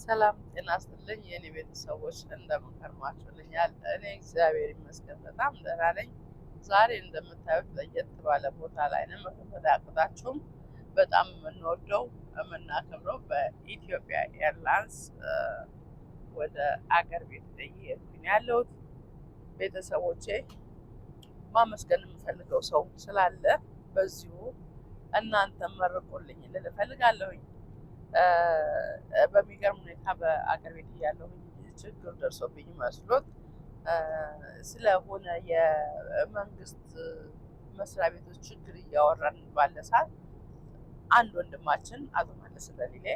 ሰላም ጤና ይስጥልኝ የኔ ቤተሰቦች እንደምን ከርማችሁልኛል? እኔ እግዚአብሔር ይመስገን በጣም ደህና ነኝ። ዛሬ እንደምታዩት ለየት ባለ ቦታ ላይ ነው። መከፈት አያቅታችሁም። በጣም የምንወደው የምናከብረው በኢትዮጵያ ኤርላይንስ ወደ አገር ቤት እየሄድኩኝ ያለሁት ቤተሰቦቼ ማመስገን የምፈልገው ሰው ስላለ በዚሁ እናንተ መርቁልኝ ልል እፈልጋለሁኝ። በሚገርም ሁኔታ በአገር ቤት እያለሁኝ ችግር ደርሶብኝ መስሎት ስለሆነ የመንግስት መስሪያ ቤቶች ችግር እያወራን ባለ ሰዓት አንድ ወንድማችን አቶ መለስ ለሊሌ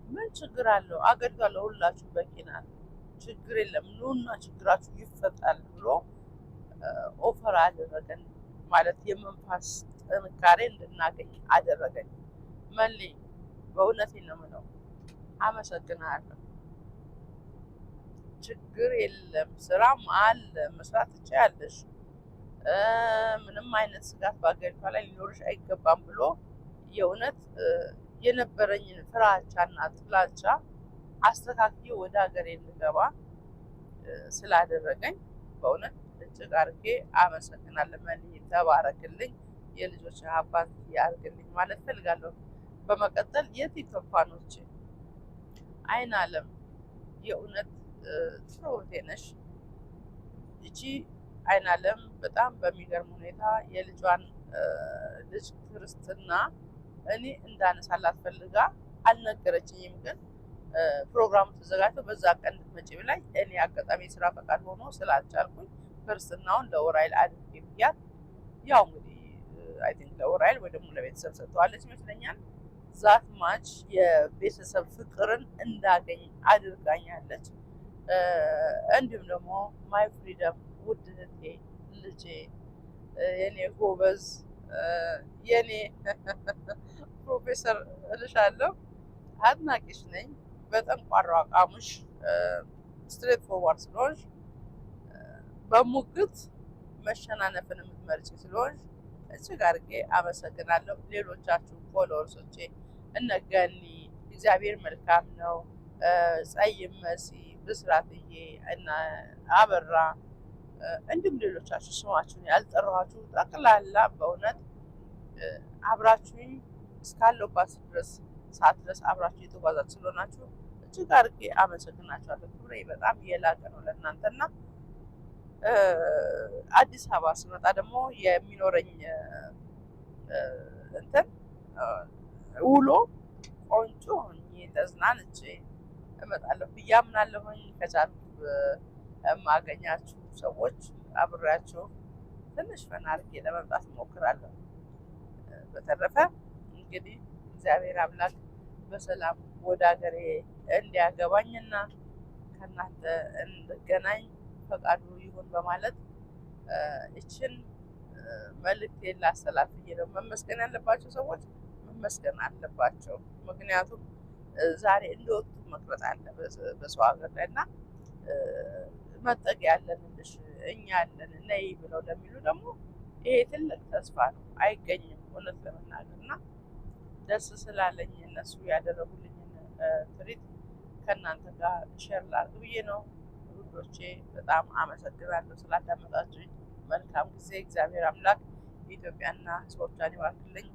ምን ችግር አለው? አገሪቷ ለሁላችሁ በቂ ናት፣ ችግር የለም፣ ኑና ችግራችሁ ይፈታል ብሎ ኦፈር አደረገን። ማለት የመንፈስ ጥንካሬ እንድናገኝ አደረገኝ። መሌ በእውነቴ ነው የምለው፣ አመሰግናለሁ። ችግር የለም፣ ስራም አለ፣ መስራት ትችያለሽ፣ ምንም አይነት ስጋት በአገሪቷ ላይ ሊኖርሽ አይገባም ብሎ የእውነት የነበረኝን ፍራቻና ጥላቻ አስተካክዬ ወደ ሀገሬ እንድገባ ስላደረገኝ በእውነት እጅግ አድርጌ አመሰግናለሁ። መልዬ ተባረክልኝ፣ የልጆች አባት ያርግልኝ ማለት ፈልጋለሁ። በመቀጠል የቲክቶክ ፋኖች አይን አለም የእውነት ጥሩ እህቴ ነሽ። እቺ አይን አለም በጣም በሚገርም ሁኔታ የልጇን ልጅ ክርስትና እኔ እንዳነሳላት ፈልጋ አልነገረችኝም። ግን ፕሮግራሙ ተዘጋጅቶ በዛ ቀን እንድትመጪ ብላኝ እኔ አጋጣሚ ስራ ፈቃድ ሆኖ ስላልቻልኩኝ ክርስትናውን ለኡራኤል አድርጌ ብያት፣ ያው እንግዲህ አይ ቲንክ ለኡራኤል ወይ ደግሞ ለቤተሰብ ሰጥተዋለች ይመስለኛል። ዛት ማች የቤተሰብ ፍቅርን እንዳገኝ አድርጋኛለች። እንዲሁም ደግሞ ማይ ፍሪደም ውድ እህቴ ልጄ የኔ ጎበዝ የኔ ፕሮፌሰር እልሻለሁ፣ አድናቂሽ ነኝ። በጠንቋራው አቋምሽ ስትሬት ፎርዋርድ ስለሆንሽ በሙግት መሸናነፍን የምትመርጭ ስለሆንሽ እጅግ አድርጌ አመሰግናለሁ። ሌሎቻችሁ ፎሎወርሶቼ እነ ገኒ እግዚአብሔር መልካም ነው፣ ጸይም መሲ፣ ብስራትዬ እና አበራ እንዲሁም ሌሎቻችሁ ስማችሁን ያልጠራኋችሁ ጠቅላላ በእውነት አብራችሁኝ እስካለሁባት ድረስ ሰዓት ድረስ አብራችሁ የተጓዛችሁ ስለሆናችሁ እጅግ አድርጌ አመሰግናችኋለሁ። ክብሬ በጣም የላቀ ነው ለእናንተና አዲስ አበባ ስመጣ ደግሞ የሚኖረኝ እንትን ውሎ ቆንጆ ሆኜ ተዝናንቼ እመጣለሁ ብዬ አምናለሁኝ። ከቻልኩ የማገኛችሁ ሰዎች አብሬያችሁ ትንሽ ፈን አድርጌ ለመምጣት እሞክራለሁ። በተረፈ እንግዲህ እግዚአብሔር አምላክ በሰላም ወደ ሀገሬ እንዲያገባኝና ከእናንተ እንድገናኝ ፈቃዱ ይሁን በማለት እችን መልእክቴን ላስተላልፍ ነው። መመስገን ያለባቸው ሰዎች መመስገን አለባቸው። ምክንያቱም ዛሬ እንደወጡ መቅረት አለ በሰው ሀገር ላይ እና መጠጊያ ያለንልሽ እኛ ያለን ነይ ብለው ለሚሉ ደግሞ ይሄ ትልቅ ተስፋ ነው፣ አይገኝም እውነት ለመናገር እና ደስ ስላለኝ እነሱ ያደረጉልኝን ትሪት ከእናንተ ጋር ሼር ላድርግ ብዬ ነው። ውዶቼ በጣም አመሰግናለሁ ስላዳመጣችሁኝ። መልካም ጊዜ። እግዚአብሔር አምላክ ኢትዮጵያና ሕዝቦቿን ይባርክልኝ።